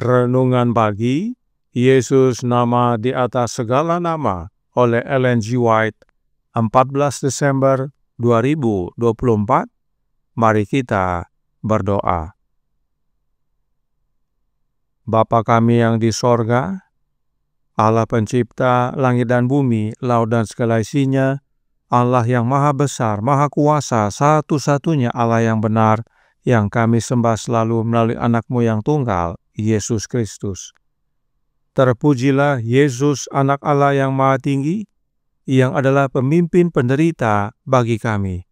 Renungan pagi, Yesus nama di atas segala nama oleh Ellen G. White, 14 Desember 2024. Mari kita berdoa. Bapa kami yang di sorga, Allah pencipta langit dan bumi, laut dan segala isinya, Allah yang maha besar, maha kuasa, satu-satunya Allah yang benar, yang kami sembah selalu melalui anak-Mu yang tunggal, Yesus Kristus. Terpujilah Yesus, anak Allah yang maha tinggi, yang adalah pemimpin penderita bagi kami.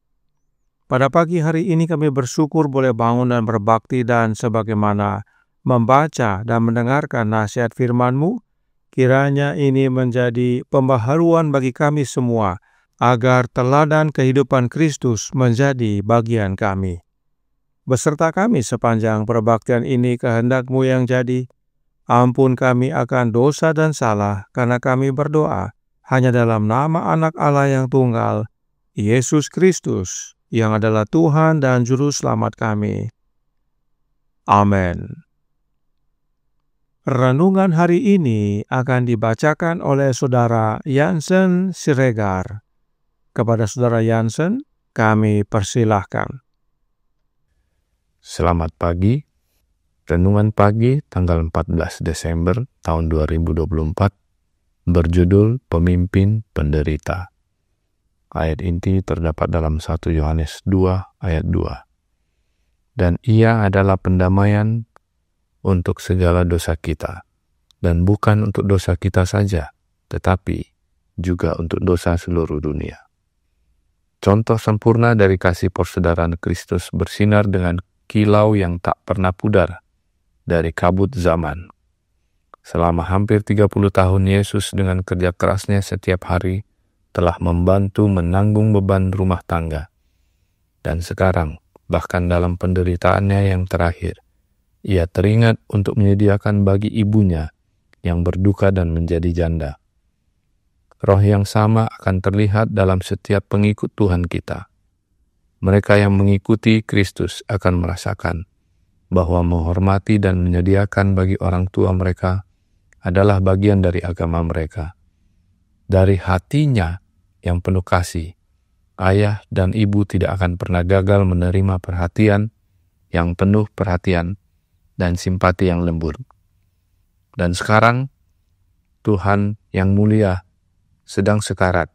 Pada pagi hari ini kami bersyukur boleh bangun dan berbakti, dan sebagaimana membaca dan mendengarkan nasihat firman-Mu, kiranya ini menjadi pembaharuan bagi kami semua, agar teladan kehidupan Kristus menjadi bagian kami. Beserta kami sepanjang perbaktian ini, kehendak-Mu yang jadi. Ampun kami akan dosa dan salah, karena kami berdoa hanya dalam nama Anak Allah yang tunggal, Yesus Kristus, yang adalah Tuhan dan Juru Selamat kami. Amin. Renungan hari ini akan dibacakan oleh Saudara Jansen Siregar. Kepada Saudara Jansen, kami persilahkan. Selamat pagi. Renungan pagi tanggal 14 Desember tahun 2024 berjudul Pemimpin Penderita. Ayat inti terdapat dalam 1 Yohanes 2 ayat 2. Dan Ia adalah pendamaian untuk segala dosa kita, dan bukan untuk dosa kita saja, tetapi juga untuk dosa seluruh dunia. Contoh sempurna dari kasih persaudaraan Kristus bersinar dengan kilau yang tak pernah pudar dari kabut zaman. Selama hampir 30 tahun Yesus dengan kerja kerasnya setiap hari telah membantu menanggung beban rumah tangga. Dan sekarang, bahkan dalam penderitaannya yang terakhir, Ia teringat untuk menyediakan bagi ibunya yang berduka dan menjadi janda. Roh yang sama akan terlihat dalam setiap pengikut Tuhan kita. Mereka yang mengikuti Kristus akan merasakan bahwa menghormati dan menyediakan bagi orang tua mereka adalah bagian dari agama mereka. Dari hatinya yang penuh kasih, ayah dan ibu tidak akan pernah gagal menerima perhatian yang penuh perhatian dan simpati yang lembut. Dan sekarang, Tuhan yang mulia sedang sekarat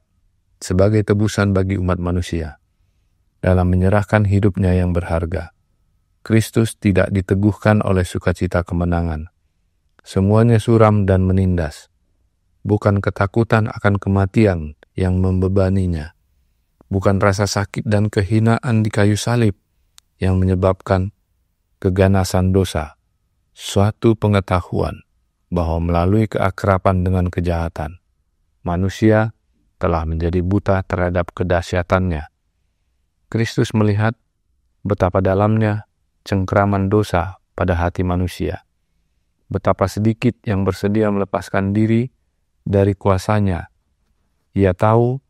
sebagai tebusan bagi umat manusia. Dalam menyerahkan hidupnya yang berharga, Kristus tidak diteguhkan oleh sukacita kemenangan. Semuanya suram dan menindas. Bukan ketakutan akan kematian yang membebaninya. Bukan rasa sakit dan kehinaan di kayu salib yang menyebabkan keganasan dosa. Suatu pengetahuan bahwa melalui keakraban dengan kejahatan, manusia telah menjadi buta terhadap kedahsyatannya. Kristus melihat betapa dalamnya cengkraman dosa pada hati manusia. Betapa sedikit yang bersedia melepaskan diri dari kuasanya. Ia tahu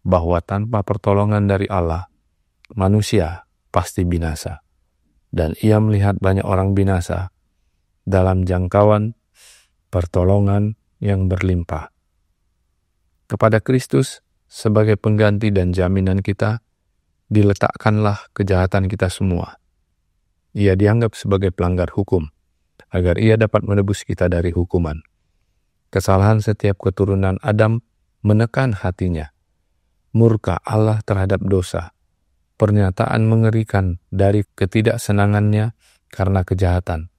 bahwa tanpa pertolongan dari Allah, manusia pasti binasa. Dan Ia melihat banyak orang binasa dalam jangkauan pertolongan yang berlimpah. Kepada Kristus sebagai pengganti dan jaminan kita, diletakkanlah kejahatan kita semua. Ia dianggap sebagai pelanggar hukum, agar Ia dapat menebus kita dari hukuman. Kesalahan setiap keturunan Adam menekan hatinya. Murka Allah terhadap dosa. Pernyataan mengerikan dari ketidaksenangannya karena kejahatan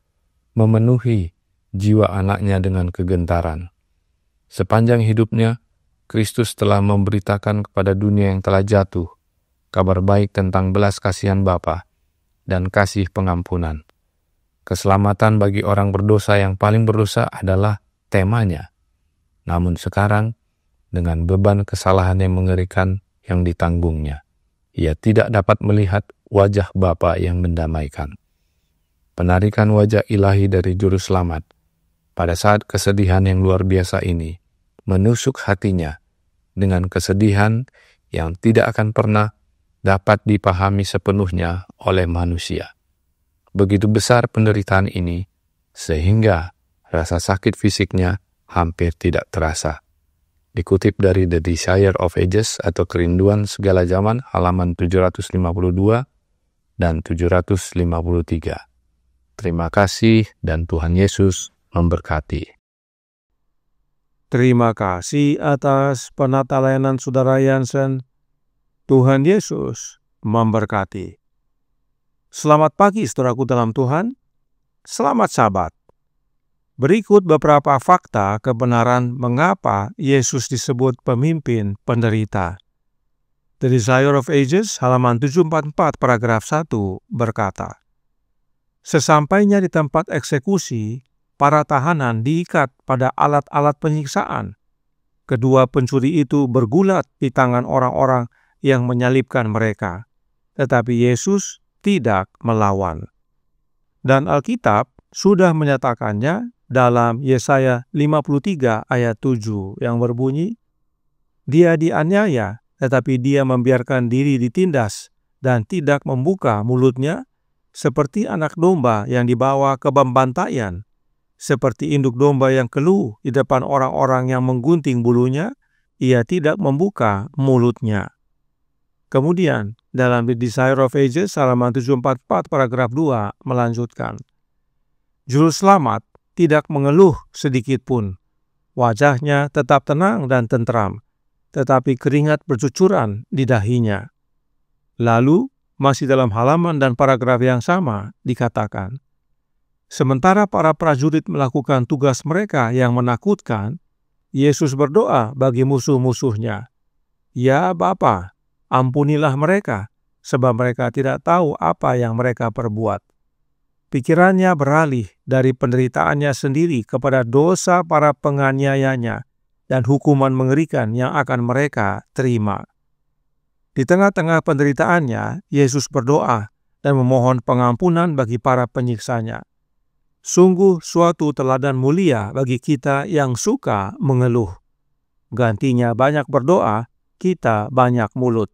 memenuhi jiwa anaknya dengan kegentaran. Sepanjang hidupnya, Kristus telah memberitakan kepada dunia yang telah jatuh kabar baik tentang belas kasihan Bapa dan kasih pengampunan. Keselamatan bagi orang berdosa yang paling berdosa adalah temanya. Namun sekarang, dengan beban kesalahan yang mengerikan yang ditanggungnya, Ia tidak dapat melihat wajah Bapa yang mendamaikan. Penarikan wajah ilahi dari Juru Selamat pada saat kesedihan yang luar biasa ini menusuk hatinya dengan kesedihan yang tidak akan pernah dapat dipahami sepenuhnya oleh manusia. Begitu besar penderitaan ini, sehingga rasa sakit fisiknya hampir tidak terasa. Dikutip dari The Desire of Ages atau Kerinduan Segala Zaman halaman 752 dan 753. Terima kasih dan Tuhan Yesus memberkati. Terima kasih atas penata layanan Saudara Yansen. Tuhan Yesus memberkati. Selamat pagi saudaraku dalam Tuhan. Selamat Sabat. Berikut beberapa fakta kebenaran mengapa Yesus disebut pemimpin penderita. The Desire of Ages halaman 744 paragraf 1 berkata, sesampainya di tempat eksekusi, para tahanan diikat pada alat-alat penyiksaan. Kedua pencuri itu bergulat di tangan orang-orang yang menyalibkan mereka, tetapi Yesus tidak melawan. Dan Alkitab sudah menyatakannya dalam Yesaya 53 ayat 7 yang berbunyi, dia dianiaya, tetapi dia membiarkan diri ditindas dan tidak membuka mulutnya, seperti anak domba yang dibawa ke pembantaian, seperti induk domba yang keluh di depan orang-orang yang menggunting bulunya, ia tidak membuka mulutnya. Kemudian, dalam The Desire of Ages halaman 744 paragraf 2 melanjutkan, Juru Selamat tidak mengeluh sedikit pun. Wajahnya tetap tenang dan tentram, tetapi keringat bercucuran di dahinya. Lalu, masih dalam halaman dan paragraf yang sama, dikatakan, sementara para prajurit melakukan tugas mereka yang menakutkan, Yesus berdoa bagi musuh-musuhnya, "Ya Bapa, ampunilah mereka, sebab mereka tidak tahu apa yang mereka perbuat." Pikirannya beralih dari penderitaannya sendiri kepada dosa para penganiayanya dan hukuman mengerikan yang akan mereka terima. Di tengah-tengah penderitaannya, Yesus berdoa dan memohon pengampunan bagi para penyiksanya. Sungguh suatu teladan mulia bagi kita yang suka mengeluh. Gantinya banyak berdoa, kita banyak mulut.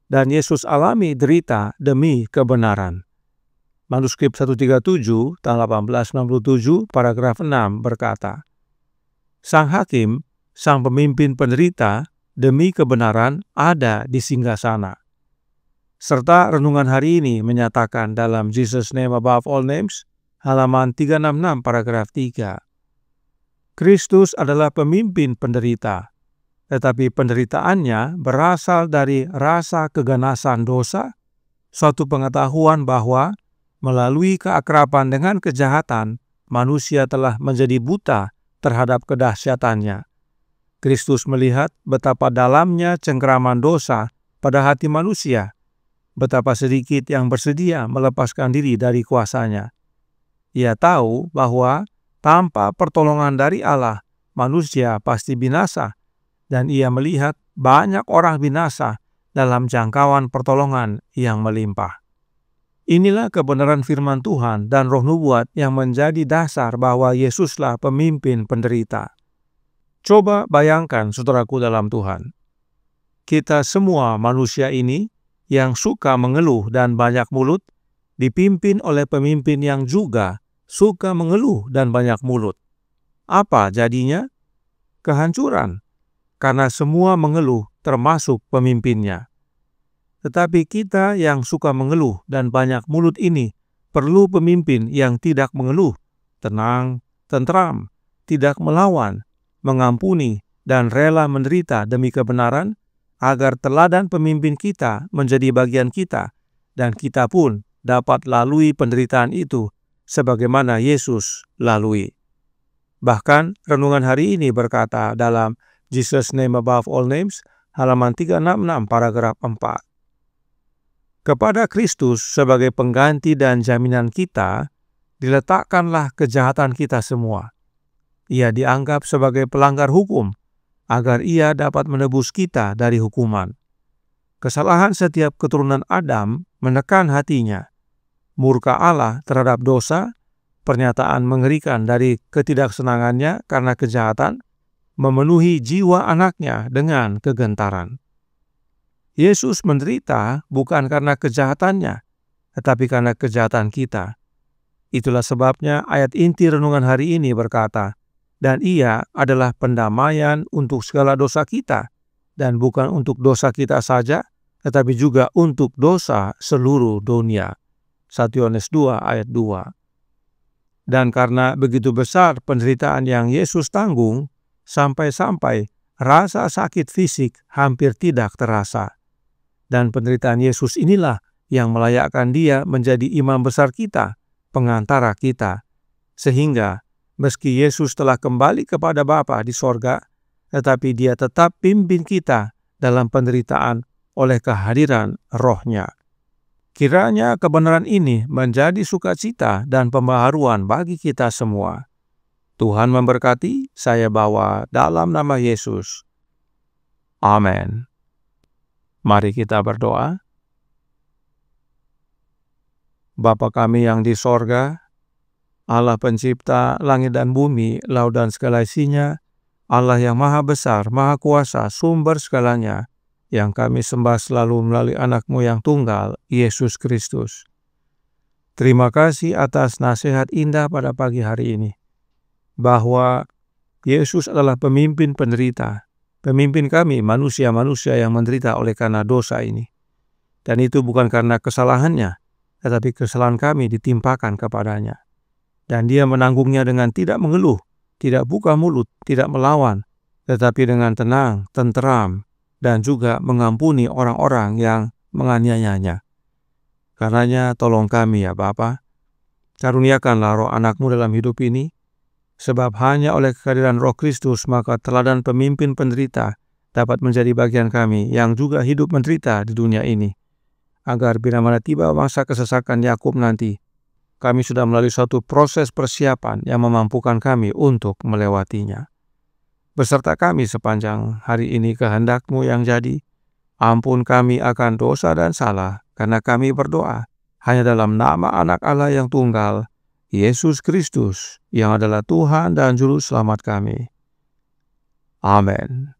Dan Yesus alami derita demi kebenaran. Manuskrip 137, tahun 1867, paragraf 6 berkata, sang hakim, sang pemimpin penderita, demi kebenaran ada di singgasana. Serta renungan hari ini menyatakan dalam Jesus Name Above All Names, halaman 366, paragraf 3. Kristus adalah pemimpin penderita, tetapi penderitaannya berasal dari rasa keganasan dosa, suatu pengetahuan bahwa melalui keakraban dengan kejahatan, manusia telah menjadi buta terhadap kedahsyatannya. Kristus melihat betapa dalamnya cengkeraman dosa pada hati manusia, betapa sedikit yang bersedia melepaskan diri dari kuasanya. Ia tahu bahwa tanpa pertolongan dari Allah, manusia pasti binasa, dan ia melihat banyak orang binasa dalam jangkauan pertolongan yang melimpah. Inilah kebenaran firman Tuhan dan roh nubuat yang menjadi dasar bahwa Yesuslah pemimpin penderita. Coba bayangkan saudaraku dalam Tuhan. Kita semua manusia ini yang suka mengeluh dan banyak mulut, dipimpin oleh pemimpin yang juga suka mengeluh dan banyak mulut. Apa jadinya? Kehancuran, karena semua mengeluh termasuk pemimpinnya. Tetapi kita yang suka mengeluh dan banyak mulut ini perlu pemimpin yang tidak mengeluh, tenang, tentram, tidak melawan, mengampuni, dan rela menderita demi kebenaran, agar teladan pemimpin kita menjadi bagian kita, dan kita pun dapat lalui penderitaan itu sebagaimana Yesus lalui. Bahkan renungan hari ini berkata dalam Jesus Name Above All Names, halaman 366, paragraf 4. Kepada Kristus sebagai pengganti dan jaminan kita, diletakkanlah kejahatan kita semua. Ia dianggap sebagai pelanggar hukum, agar ia dapat menebus kita dari hukuman. Kesalahan setiap keturunan Adam menekan hatinya. Murka Allah terhadap dosa, pernyataan mengerikan dari ketidaksenangannya karena kejahatan, memenuhi jiwa anaknya dengan kegentaran. Yesus menderita bukan karena kejahatannya, tetapi karena kejahatan kita. Itulah sebabnya ayat inti renungan hari ini berkata, "Dan Ia adalah pendamaian untuk segala dosa kita, dan bukan untuk dosa kita saja, tetapi juga untuk dosa seluruh dunia." 1 Yohanes 2 ayat 2. Dan karena begitu besar penderitaan yang Yesus tanggung, sampai-sampai rasa sakit fisik hampir tidak terasa. Dan penderitaan Yesus inilah yang melayakkan Dia menjadi imam besar kita, pengantara kita. Sehingga meski Yesus telah kembali kepada Bapa di sorga, tetapi Dia tetap pimpin kita dalam penderitaan oleh kehadiran Roh-Nya. Kiranya kebenaran ini menjadi sukacita dan pembaharuan bagi kita semua. Tuhan memberkati, saya bawa dalam nama Yesus. Amin. Mari kita berdoa. Bapa kami yang di sorga, Allah pencipta langit dan bumi, laut dan segala isinya, Allah yang maha besar, maha kuasa, sumber segalanya, yang kami sembah selalu melalui anak-Mu yang tunggal, Yesus Kristus. Terima kasih atas nasihat indah pada pagi hari ini, bahwa Yesus adalah pemimpin penderita, pemimpin kami manusia-manusia yang menderita oleh karena dosa ini. Dan itu bukan karena kesalahannya, tetapi kesalahan kami ditimpakan kepadanya. Dan Dia menanggungnya dengan tidak mengeluh, tidak buka mulut, tidak melawan, tetapi dengan tenang, tenteram, dan juga mengampuni orang-orang yang menganiayanya. Karenanya tolong kami ya Bapa, karuniakanlah roh anak-Mu dalam hidup ini, sebab hanya oleh kehadiran Roh Kristus maka teladan pemimpin penderita dapat menjadi bagian kami yang juga hidup menderita di dunia ini. Agar bila mana tiba masa kesesakan Yakub nanti, kami sudah melalui suatu proses persiapan yang memampukan kami untuk melewatinya. Beserta kami sepanjang hari ini kehendak-Mu yang jadi. Ampun kami akan dosa dan salah, karena kami berdoa hanya dalam nama Anak Allah yang tunggal, Yesus Kristus, yang adalah Tuhan dan Juru Selamat kami. Amin.